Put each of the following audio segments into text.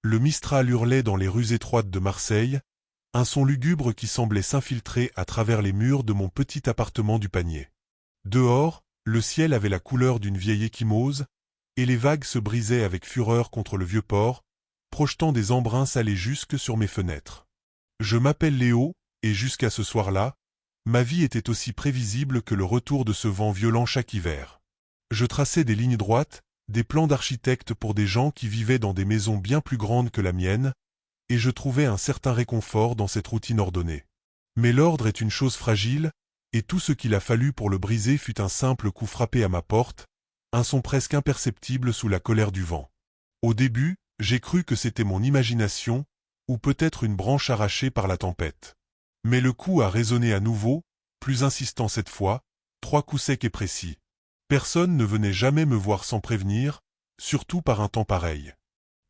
Le Mistral hurlait dans les rues étroites de Marseille, un son lugubre qui semblait s'infiltrer à travers les murs de mon petit appartement du Panier. Dehors, le ciel avait la couleur d'une vieille échymose, et les vagues se brisaient avec fureur contre le vieux port, projetant des embruns salés jusque sur mes fenêtres. Je m'appelle Léo, et jusqu'à ce soir-là, ma vie était aussi prévisible que le retour de ce vent violent chaque hiver. Je traçais des lignes droites, des plans d'architecte pour des gens qui vivaient dans des maisons bien plus grandes que la mienne, et je trouvais un certain réconfort dans cette routine ordonnée. Mais l'ordre est une chose fragile, et tout ce qu'il a fallu pour le briser fut un simple coup frappé à ma porte, un son presque imperceptible sous la colère du vent. Au début, j'ai cru que c'était mon imagination, ou peut-être une branche arrachée par la tempête. Mais le coup a résonné à nouveau, plus insistant cette fois, 3 coups secs et précis. Personne ne venait jamais me voir sans prévenir, surtout par un temps pareil.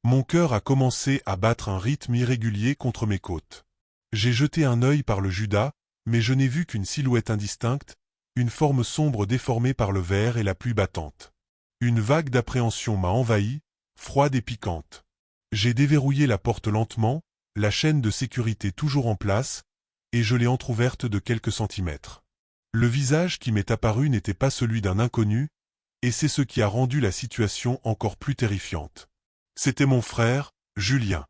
Mon cœur a commencé à battre un rythme irrégulier contre mes côtes. J'ai jeté un œil par le Judas, mais je n'ai vu qu'une silhouette indistincte, une forme sombre déformée par le vent et la pluie battante. Une vague d'appréhension m'a envahi, froide et piquante. J'ai déverrouillé la porte lentement, la chaîne de sécurité toujours en place, et je l'ai entr'ouverte de quelques centimètres. Le visage qui m'est apparu n'était pas celui d'un inconnu, et c'est ce qui a rendu la situation encore plus terrifiante. C'était mon frère, Julien.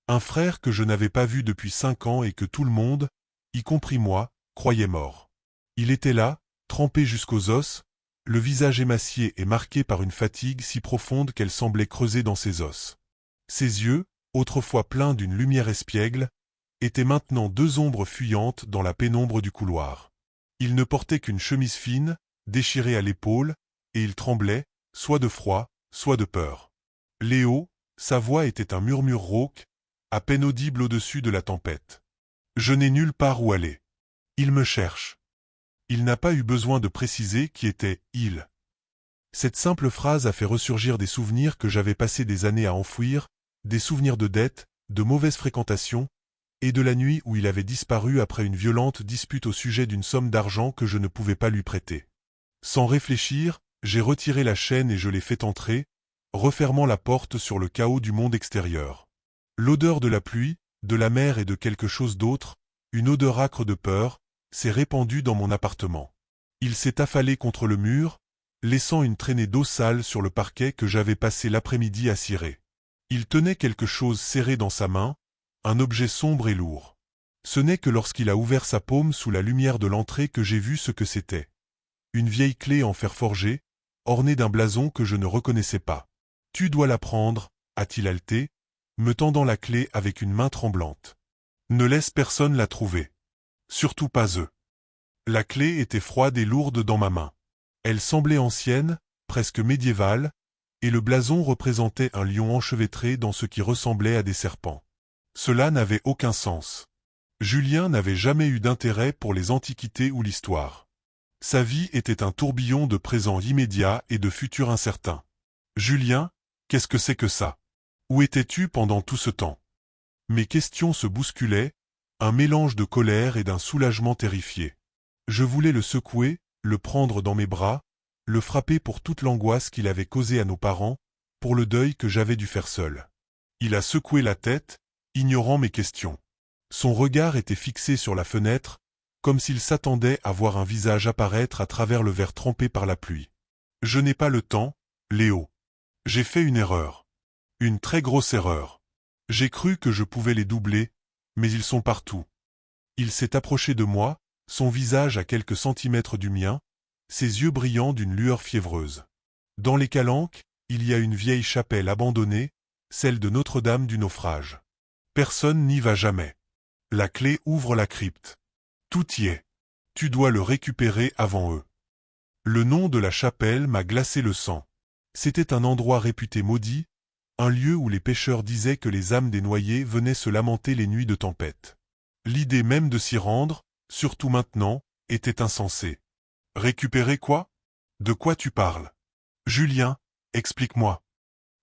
Un frère que je n'avais pas vu depuis 5 ans et que tout le monde, y compris moi, croyait mort. Il était là, trempé jusqu'aux os, le visage émacié et marqué par une fatigue si profonde qu'elle semblait creuser dans ses os. Ses yeux, autrefois pleins d'une lumière espiègle, étaient maintenant 2 ombres fuyantes dans la pénombre du couloir. Il ne portait qu'une chemise fine, déchirée à l'épaule, et il tremblait, soit de froid, soit de peur. Léo, sa voix était un murmure rauque, à peine audible au-dessus de la tempête. Je n'ai nulle part où aller. Il me cherche. Il n'a pas eu besoin de préciser qui était « il ». Cette simple phrase a fait ressurgir des souvenirs que j'avais passé des années à enfouir, des souvenirs de dettes, de mauvaises fréquentations, et de la nuit où il avait disparu après une violente dispute au sujet d'une somme d'argent que je ne pouvais pas lui prêter. Sans réfléchir, j'ai retiré la chaîne et je l'ai fait entrer, refermant la porte sur le chaos du monde extérieur. L'odeur de la pluie, de la mer et de quelque chose d'autre, une odeur âcre de peur, s'est répandue dans mon appartement. Il s'est affalé contre le mur, laissant une traînée d'eau sale sur le parquet que j'avais passé l'après-midi à cirer. Il tenait quelque chose serré dans sa main, un objet sombre et lourd. Ce n'est que lorsqu'il a ouvert sa paume sous la lumière de l'entrée que j'ai vu ce que c'était. Une vieille clé en fer forgé, ornée d'un blason que je ne reconnaissais pas. « Tu dois la prendre » a-t-il haleté, me tendant la clé avec une main tremblante. « Ne laisse personne la trouver. Surtout pas eux. » La clé était froide et lourde dans ma main. Elle semblait ancienne, presque médiévale, et le blason représentait un lion enchevêtré dans ce qui ressemblait à des serpents. Cela n'avait aucun sens. Julien n'avait jamais eu d'intérêt pour les antiquités ou l'histoire. Sa vie était un tourbillon de présents immédiats et de futurs incertains. Julien, qu'est-ce que c'est que ça? Où étais-tu pendant tout ce temps? Mes questions se bousculaient, un mélange de colère et d'un soulagement terrifié. Je voulais le secouer, le prendre dans mes bras, le frapper pour toute l'angoisse qu'il avait causée à nos parents, pour le deuil que j'avais dû faire seul. Il a secoué la tête, ignorant mes questions. Son regard était fixé sur la fenêtre, comme s'il s'attendait à voir un visage apparaître à travers le verre trempé par la pluie. « Je n'ai pas le temps, Léo. J'ai fait une erreur. Une très grosse erreur. J'ai cru que je pouvais les doubler, mais ils sont partout. » Il s'est approché de moi, son visage à quelques centimètres du mien, ses yeux brillants d'une lueur fiévreuse. Dans les calanques, il y a une vieille chapelle abandonnée, celle de Notre-Dame du Naufrage. Personne n'y va jamais. La clé ouvre la crypte. Tout y est. Tu dois le récupérer avant eux. Le nom de la chapelle m'a glacé le sang. C'était un endroit réputé maudit, un lieu où les pêcheurs disaient que les âmes des noyés venaient se lamenter les nuits de tempête. L'idée même de s'y rendre, surtout maintenant, était insensée. Récupérer quoi? De quoi tu parles? Julien, explique-moi.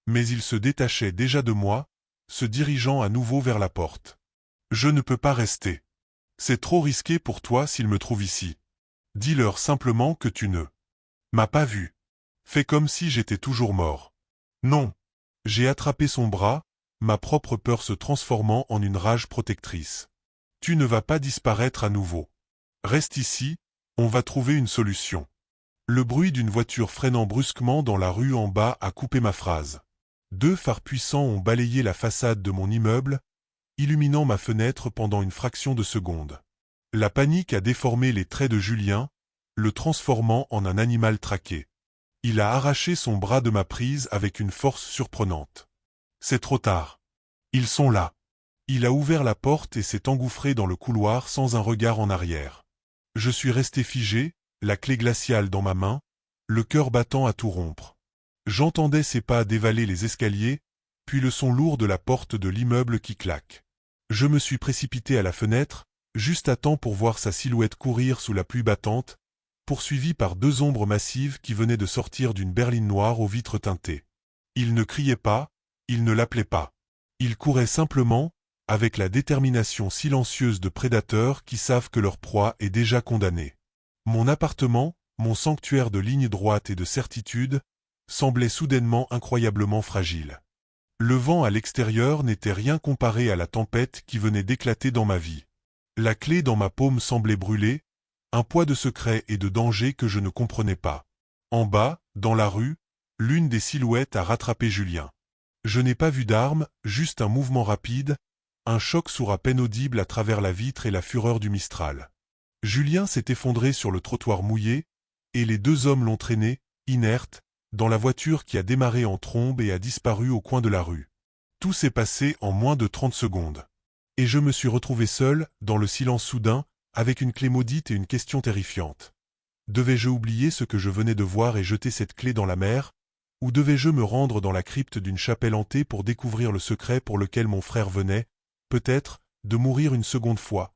Mais il se détachait déjà de moi, se dirigeant à nouveau vers la porte. Je ne peux pas rester. C'est trop risqué pour toi s'ils me trouvent ici. Dis-leur simplement que tu ne m'as pas vu. Fais comme si j'étais toujours mort. Non. J'ai attrapé son bras, ma propre peur se transformant en une rage protectrice. Tu ne vas pas disparaître à nouveau. Reste ici, on va trouver une solution. Le bruit d'une voiture freinant brusquement dans la rue en bas a coupé ma phrase. 2 phares puissants ont balayé la façade de mon immeuble, illuminant ma fenêtre pendant une fraction de seconde. La panique a déformé les traits de Julien, le transformant en un animal traqué. Il a arraché son bras de ma prise avec une force surprenante. C'est trop tard. Ils sont là. Il a ouvert la porte et s'est engouffré dans le couloir sans un regard en arrière. Je suis resté figé, la clé glaciale dans ma main, le cœur battant à tout rompre. J'entendais ses pas dévaler les escaliers, puis le son lourd de la porte de l'immeuble qui claque. Je me suis précipité à la fenêtre, juste à temps pour voir sa silhouette courir sous la pluie battante, poursuivi par 2 ombres massives qui venaient de sortir d'une berline noire aux vitres teintées. Il ne criait pas, il ne l'appelait pas. Il courait simplement, avec la détermination silencieuse de prédateurs qui savent que leur proie est déjà condamnée. Mon appartement, mon sanctuaire de ligne droite et de certitude, semblait soudainement incroyablement fragile. Le vent à l'extérieur n'était rien comparé à la tempête qui venait d'éclater dans ma vie. La clé dans ma paume semblait brûler, un poids de secret et de danger que je ne comprenais pas. En bas, dans la rue, l'une des silhouettes a rattrapé Julien. Je n'ai pas vu d'arme, juste un mouvement rapide, un choc sourd à peine audible à travers la vitre et la fureur du Mistral. Julien s'est effondré sur le trottoir mouillé, et les 2 hommes l'ont traîné, inerte, dans la voiture qui a démarré en trombe et a disparu au coin de la rue. Tout s'est passé en moins de 30 secondes. Et je me suis retrouvé seul, dans le silence soudain, avec une clé maudite et une question terrifiante. Devais-je oublier ce que je venais de voir et jeter cette clé dans la mer, ou devais-je me rendre dans la crypte d'une chapelle hantée pour découvrir le secret pour lequel mon frère venait, peut-être, de mourir une seconde fois?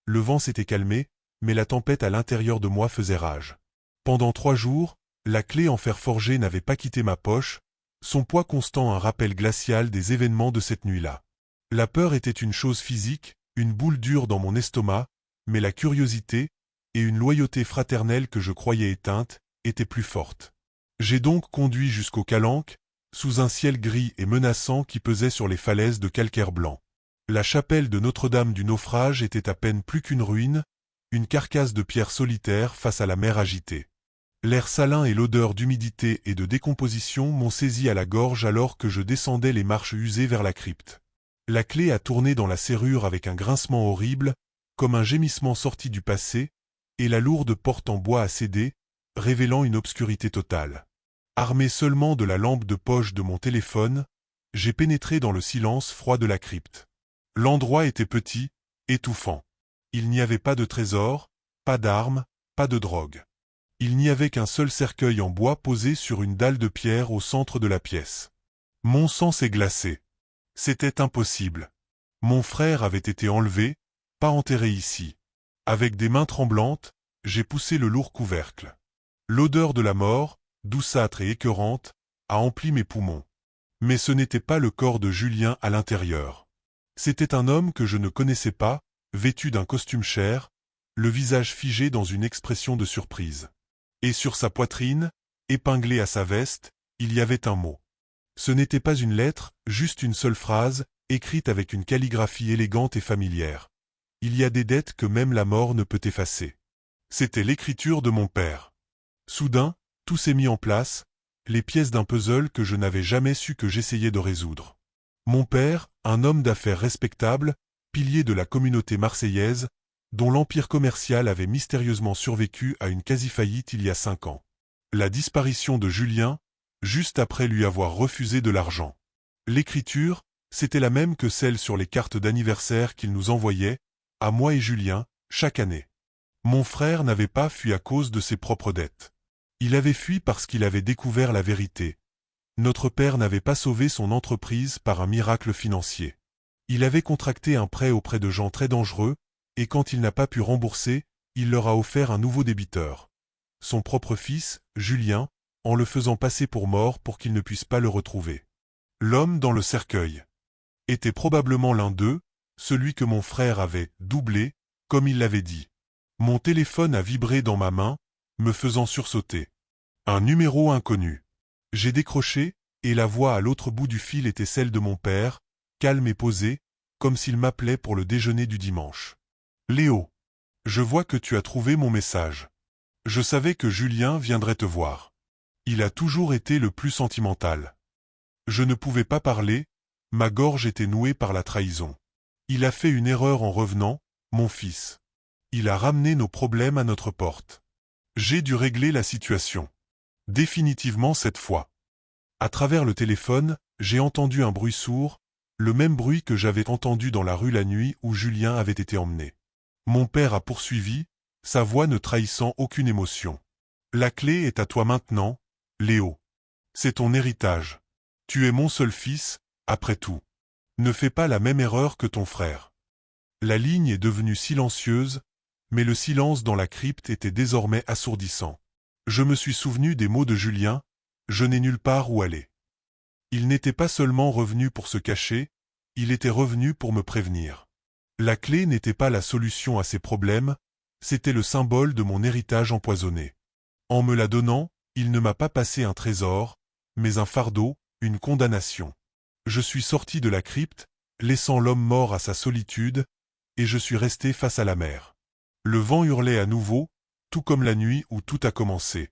Le vent s'était calmé, mais la tempête à l'intérieur de moi faisait rage. Pendant 3 jours, la clé en fer forgé n'avait pas quitté ma poche, son poids constant un rappel glacial des événements de cette nuit-là. La peur était une chose physique, une boule dure dans mon estomac, mais la curiosité, et une loyauté fraternelle que je croyais éteinte, étaient plus fortes. J'ai donc conduit jusqu'au Calanque, sous un ciel gris et menaçant qui pesait sur les falaises de calcaire blanc. La chapelle de Notre-Dame du Naufrage était à peine plus qu'une ruine, une carcasse de pierre solitaire face à la mer agitée. L'air salin et l'odeur d'humidité et de décomposition m'ont saisi à la gorge alors que je descendais les marches usées vers la crypte. La clé a tourné dans la serrure avec un grincement horrible, comme un gémissement sorti du passé, et la lourde porte en bois a cédé, révélant une obscurité totale. Armé seulement de la lampe de poche de mon téléphone, j'ai pénétré dans le silence froid de la crypte. L'endroit était petit, étouffant. Il n'y avait pas de trésor, pas d'armes, pas de drogue. Il n'y avait qu'un seul cercueil en bois posé sur une dalle de pierre au centre de la pièce. Mon sang s'est glacé. C'était impossible. Mon frère avait été enlevé, pas enterré ici. Avec des mains tremblantes, j'ai poussé le lourd couvercle. L'odeur de la mort, douceâtre et écœurante, a empli mes poumons. Mais ce n'était pas le corps de Julien à l'intérieur. C'était un homme que je ne connaissais pas, vêtu d'un costume cher, le visage figé dans une expression de surprise. Et sur sa poitrine, épinglé à sa veste, il y avait un mot. Ce n'était pas une lettre, juste une seule phrase, écrite avec une calligraphie élégante et familière. Il y a des dettes que même la mort ne peut effacer. C'était l'écriture de mon père. Soudain, tout s'est mis en place, les pièces d'un puzzle que je n'avais jamais su que j'essayais de résoudre. Mon père, un homme d'affaires respectable, pilier de la communauté marseillaise, dont l'empire commercial avait mystérieusement survécu à une quasi-faillite il y a 5 ans. La disparition de Julien, juste après lui avoir refusé de l'argent. L'écriture, c'était la même que celle sur les cartes d'anniversaire qu'il nous envoyait, à moi et Julien, chaque année. Mon frère n'avait pas fui à cause de ses propres dettes. Il avait fui parce qu'il avait découvert la vérité. Notre père n'avait pas sauvé son entreprise par un miracle financier. Il avait contracté un prêt auprès de gens très dangereux, et quand il n'a pas pu rembourser, il leur a offert un nouveau débiteur. Son propre fils, Julien, en le faisant passer pour mort pour qu'il ne puisse pas le retrouver. L'homme dans le cercueil était probablement l'un d'eux, celui que mon frère avait doublé, comme il l'avait dit. Mon téléphone a vibré dans ma main, me faisant sursauter. Un numéro inconnu. J'ai décroché, et la voix à l'autre bout du fil était celle de mon père, calme et posé, comme s'il m'appelait pour le déjeuner du dimanche. Léo, je vois que tu as trouvé mon message. Je savais que Julien viendrait te voir. Il a toujours été le plus sentimental. Je ne pouvais pas parler, ma gorge était nouée par la trahison. Il a fait une erreur en revenant, mon fils. Il a ramené nos problèmes à notre porte. J'ai dû régler la situation. Définitivement cette fois. À travers le téléphone, j'ai entendu un bruit sourd, le même bruit que j'avais entendu dans la rue la nuit où Julien avait été emmené. Mon père a poursuivi, sa voix ne trahissant aucune émotion. La clé est à toi maintenant, Léo. C'est ton héritage. Tu es mon seul fils, après tout. Ne fais pas la même erreur que ton frère. La ligne est devenue silencieuse, mais le silence dans la crypte était désormais assourdissant. Je me suis souvenu des mots de Julien, je n'ai nulle part où aller. Il n'était pas seulement revenu pour se cacher, il était revenu pour me prévenir. La clé n'était pas la solution à ses problèmes, c'était le symbole de mon héritage empoisonné. En me la donnant, il ne m'a pas passé un trésor, mais un fardeau, une condamnation. Je suis sorti de la crypte, laissant l'homme mort à sa solitude, et je suis resté face à la mer. Le vent hurlait à nouveau, tout comme la nuit où tout a commencé.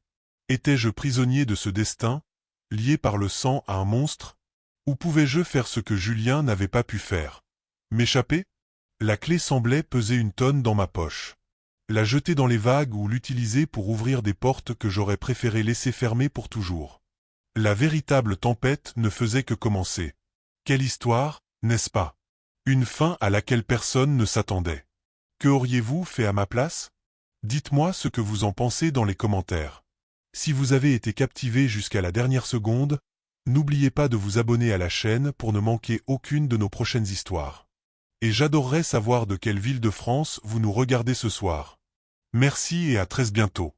Étais-je prisonnier de ce destin, lié par le sang à un monstre? Ou pouvais-je faire ce que Julien n'avait pas pu faire? M'échapper? La clé semblait peser une tonne dans ma poche. La jeter dans les vagues ou l'utiliser pour ouvrir des portes que j'aurais préféré laisser fermées pour toujours. La véritable tempête ne faisait que commencer. Quelle histoire, n'est-ce pas? Une fin à laquelle personne ne s'attendait. Que auriez-vous fait à ma place? Dites-moi ce que vous en pensez dans les commentaires. Si vous avez été captivé jusqu'à la dernière seconde, n'oubliez pas de vous abonner à la chaîne pour ne manquer aucune de nos prochaines histoires. Et j'adorerais savoir de quelle ville de France vous nous regardez ce soir. Merci et à très bientôt.